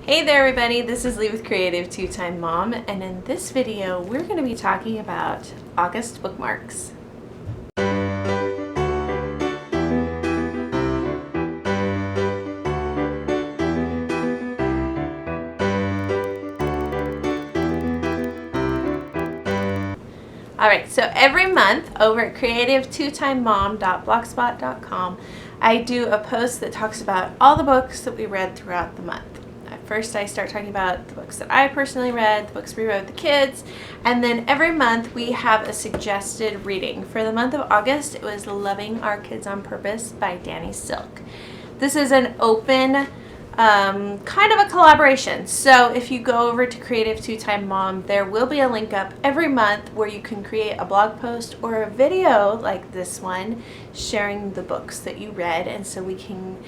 Hey there everybody, this is Lee with Creative2xmom, and in this video we're going to be talking about August Bookmarks. Alright, so every month over at Creative2xmom.blogspot.com I do a post that talks about all the books that we read throughout the month. First, I start talking about the books that I personally read, the books we read with the kids, and then every month we have a suggested reading. For the month of August, it was Loving Our Kids on Purpose by Danny Silk. This is an open kind of a collaboration. So if you go over to Creative2xmom, there will be a link up every month where you can create a blog post or a video like this one sharing the books that you read, and so we can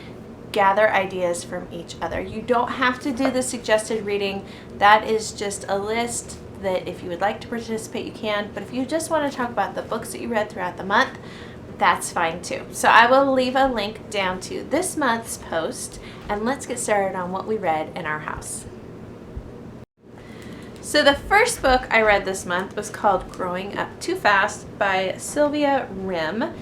gather ideas from each other. You don't have to do the suggested reading. That is just a list that if you would like to participate, you can. But if you just want to talk about the books that you read throughout the month, that's fine too. So I will leave a link down to this month's post, and let's get started on what we read in our house. So the first book I read this month was called Growing Up Too Fast by Sylvia Rim.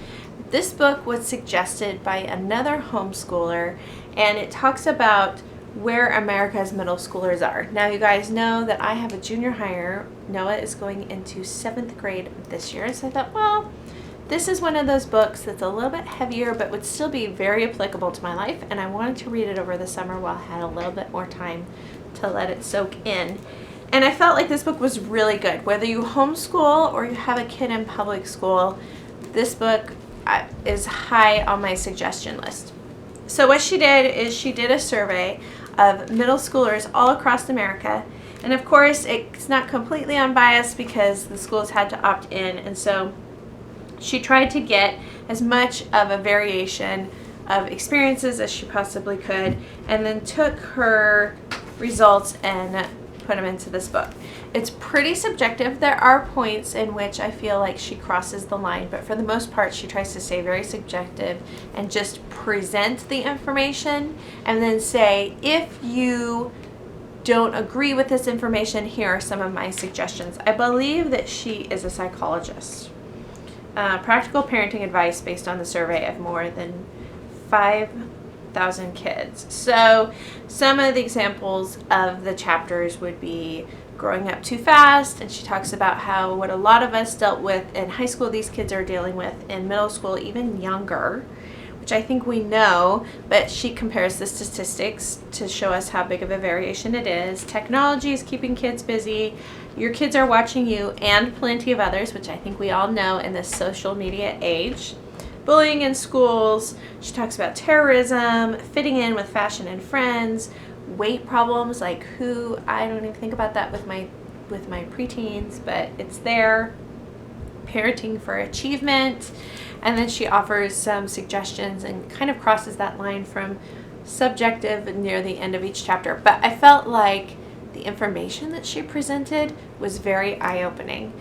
This book was suggested by another homeschooler, and it talks about where America's middle schoolers are. Now, you guys know that I have a junior higher. Noah is going into 7th grade this year, so I thought, well, this is one of those books that's a little bit heavier but would still be very applicable to my life, and I wanted to read it over the summer while I had a little bit more time to let it soak in. And I felt like this book was really good. Whether you homeschool or you have a kid in public school, this book is high on my suggestion list. So what she did is she did a survey of middle schoolers all across America, and of course it's not completely unbiased because the schools had to opt in, and so she tried to get as much of a variation of experiences as she possibly could, and then took her results and put them into this book. It's pretty subjective. There are points in which I feel like she crosses the line, but for the most part she tries to stay very subjective and just present the information and then say, if you don't agree with this information, here are some of my suggestions. I believe that she is a psychologist. Practical parenting advice based on the survey of more than 5,000 kids. So some of the examples of the chapters would be Growing Up Too Fast, and she talks about how what a lot of us dealt with in high school, these kids are dealing with in middle school, even younger, which I think we know, but she compares the statistics to show us how big of a variation it is. Technology is keeping kids busy. Your kids are watching you and plenty of others, which I think we all know in this social media age. Bullying in schools. She talks about terrorism, fitting in with fashion and friends, weight problems, like I don't even think about that with my preteens, but it's there. Parenting for achievement, and then she offers some suggestions and kind of crosses that line from subjective near the end of each chapter. But I felt like the information that she presented was very eye-opening.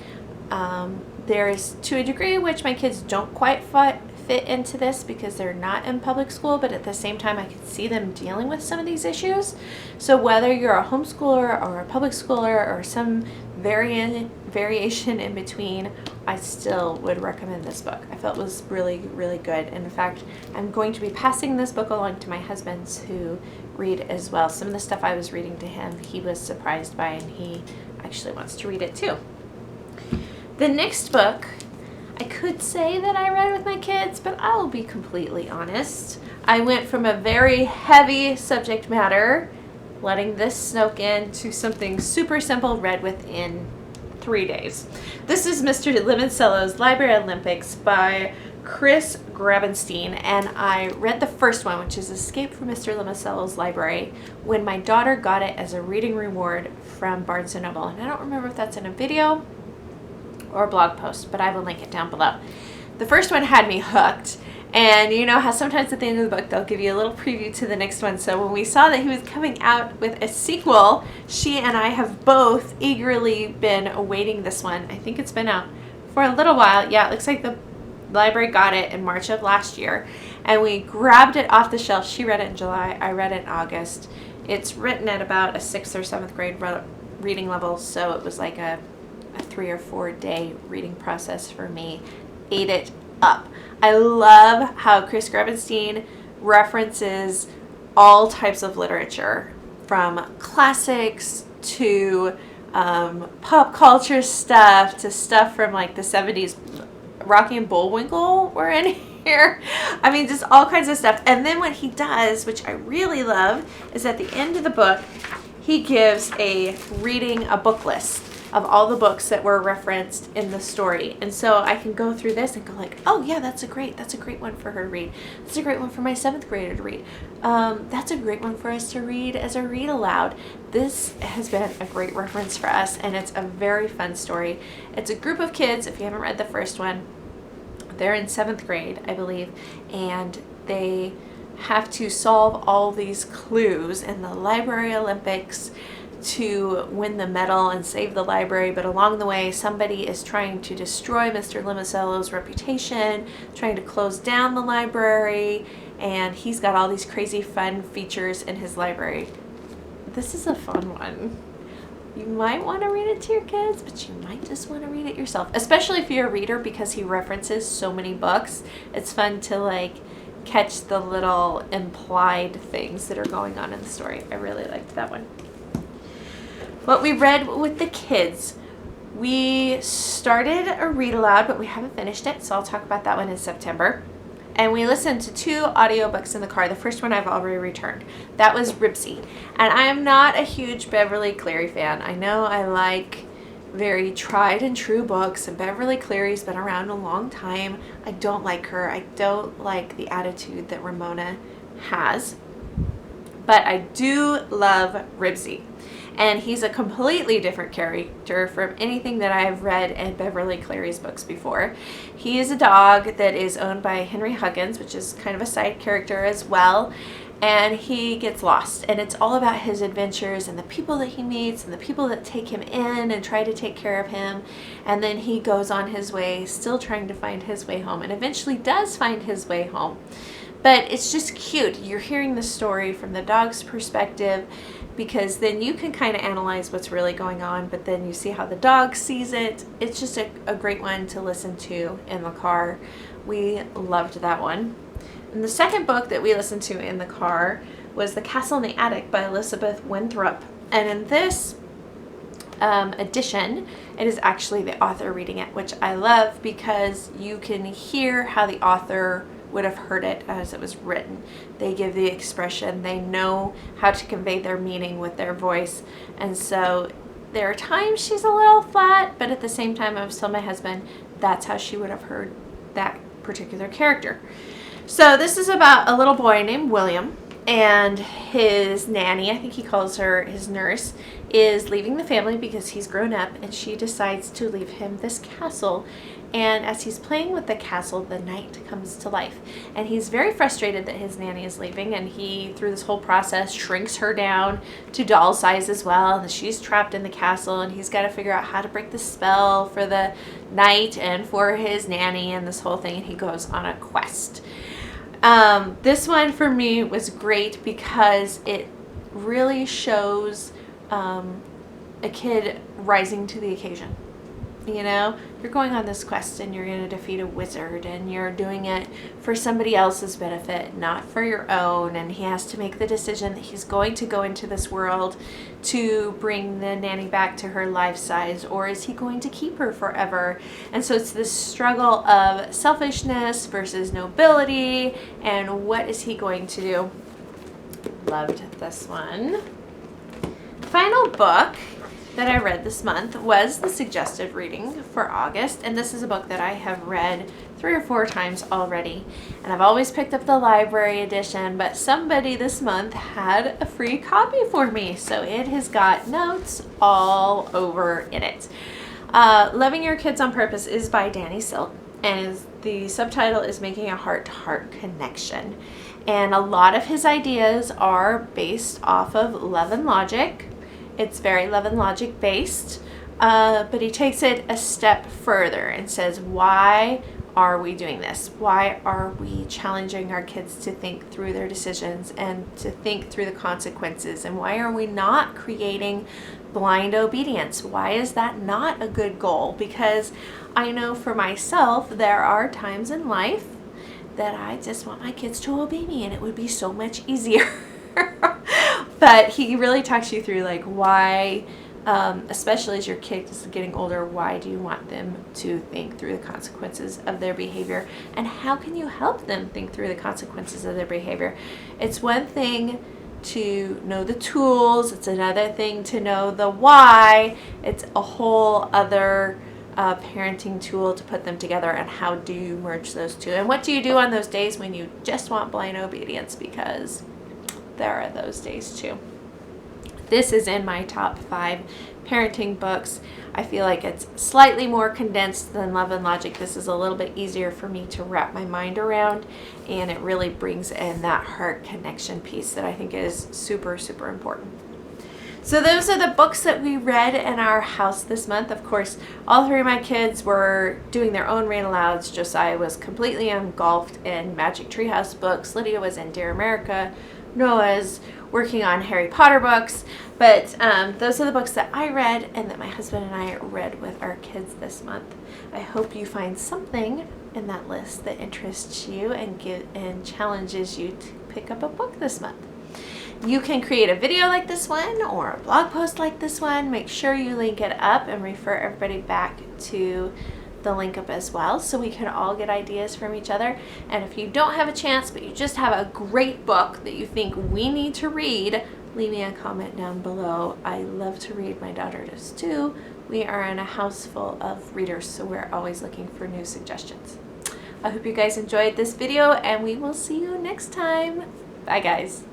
There's to a degree which my kids don't quite fit into this because they're not in public school, but at the same time I could see them dealing with some of these issues. So whether you're a homeschooler or a public schooler or some variation in between, I still would recommend this book. I felt it was really, really good. And in fact, I'm going to be passing this book along to my husbands who read as well. Some of the stuff I was reading to him, he was surprised by, and he actually wants to read it too. The next book, I could say that I read with my kids, but I will be completely honest. I went from a very heavy subject matter, letting this soak in, to something super simple, read within 3 days. This is Mr. Limoncello's Library Olympics by Chris Grabenstein, and I read the first one, which is Escape from Mr. Limoncello's Library, when my daughter got it as a reading reward from Barnes & Noble. And I don't remember if that's in a video or a blog post, but I will link it down below. The first one had me hooked, and you know how sometimes at the end of the book they'll give you a little preview to the next one. So when we saw that he was coming out with a sequel, she and I have both eagerly been awaiting this one. I think it's been out for a little while. Yeah, it looks like the library got it in March of last year, and we grabbed it off the shelf. She read it in July, I read it in August. It's written at about a 6th or 7th grade reading level, so it was like a 3 or 4 day reading process for me. Ate it up. I love how Chris Grebenstein references all types of literature, from classics to pop culture stuff to stuff from like the 70s. Rocky and Bullwinkle were in here. I mean, just all kinds of stuff. And then what he does, which I really love, is at the end of the book, he gives a book list of all the books that were referenced in the story. And so I can go through this and go like, oh yeah, that's a great one for her to read. That's a great one for my 7th grader to read. That's a great one for us to read as a read aloud. This has been a great reference for us, and it's a very fun story. It's a group of kids, if you haven't read the first one, they're in 7th grade, I believe, and they have to solve all these clues in the Library Olympics to win the medal and save the library, but along the way somebody is trying to destroy Mr. Limacello's reputation, trying to close down the library, and he's got all these crazy fun features in his library. This is a fun one. You might want to read it to your kids, but you might just want to read it yourself, especially if you're a reader, because he references so many books. It's fun to like catch the little implied things that are going on in the story. I really liked that one. What we read with the kids, we started a read aloud, but we haven't finished it, so I'll talk about that one in September. And we listened to 2 audiobooks in the car. The first one I've already returned. That was Ribsy. And I am not a huge Beverly Cleary fan. I know I like very tried and true books, and Beverly Cleary's been around a long time. I don't like her. I don't like the attitude that Ramona has. But I do love Ribsy. And he's a completely different character from anything that I've read in Beverly Cleary's books before. He is a dog that is owned by Henry Huggins, which is kind of a side character as well. And he gets lost. And it's all about his adventures and the people that he meets and the people that take him in and try to take care of him. And then he goes on his way, still trying to find his way home, and eventually does find his way home. But it's just cute. You're hearing the story from the dog's perspective, because then you can kind of analyze what's really going on, but then you see how the dog sees it. It's just a great one to listen to in the car. We loved that one. And the second book that we listened to in the car was The Castle in the Attic by Elizabeth Winthrop. And in this edition, it is actually the author reading it, which I love because you can hear how the author would have heard it as it was written. They give the expression, they know how to convey their meaning with their voice, and so there are times she's a little flat, but at the same time I was telling my husband that's how she would have heard that particular character. So this is about a little boy named William, and his nanny, I think he calls her his nurse, is leaving the family because he's grown up, and she decides to leave him this castle. And as he's playing with the castle, the night comes to life. And he's very frustrated that his nanny is leaving, and he, through this whole process, shrinks her down to doll size as well. And she's trapped in the castle, and he's got to figure out how to break the spell for the night and for his nanny and this whole thing, and he goes on a quest. This one for me was great because it really shows a kid rising to the occasion. You know, you're going on this quest and you're going to defeat a wizard, and you're doing it for somebody else's benefit, not for your own. And he has to make the decision that he's going to go into this world to bring the nanny back to her life size, or is he going to keep her forever? And so it's this struggle of selfishness versus nobility, and what is he going to do? Loved this one. Final book that I read this month was the suggested reading for August, and this is a book that I have read 3 or 4 times already, and I've always picked up the library edition, but somebody this month had a free copy for me, so it has got notes all over in it. Loving Your Kids on Purpose is by Danny Silk, and the subtitle is Making a Heart-to-Heart Connection, and a lot of his ideas are based off of Love and Logic. It's very Love and Logic based, but he takes it a step further and says, why are we doing this? Why are we challenging our kids to think through their decisions and to think through the consequences? And why are we not creating blind obedience? Why is that not a good goal? Because I know for myself, there are times in life that I just want my kids to obey me, and it would be so much easier. But he really talks you through like why, especially as your kid is getting older, why do you want them to think through the consequences of their behavior, and how can you help them think through the consequences of their behavior? It's one thing to know the tools, it's another thing to know the why. It's a whole other parenting tool to put them together. And how do you merge those two? And what do you do on those days when you just want blind obedience? Because there are those days too. This is in my top 5 parenting books. I feel like it's slightly more condensed than Love and Logic. This is a little bit easier for me to wrap my mind around, and it really brings in that heart connection piece that I think is super, super important. So those are the books that we read in our house this month. Of course, all 3 of my kids were doing their own read alouds. Josiah was completely engulfed in Magic Treehouse books. Lydia was in Dear America. Noah's working on Harry Potter books. But those are the books that I read and that my husband and I read with our kids this month. I hope you find something in that list that interests you and challenges you to pick up a book this month. You can create a video like this one or a blog post like this one. Make sure you link it up and refer everybody back to the link up as well, so we can all get ideas from each other. And if you don't have a chance, but you just have a great book that you think we need to read, leave me a comment down below. I love to read. My daughter does too. We are in a house full of readers, so we're always looking for new suggestions. I hope you guys enjoyed this video, and we will see you next time. Bye guys.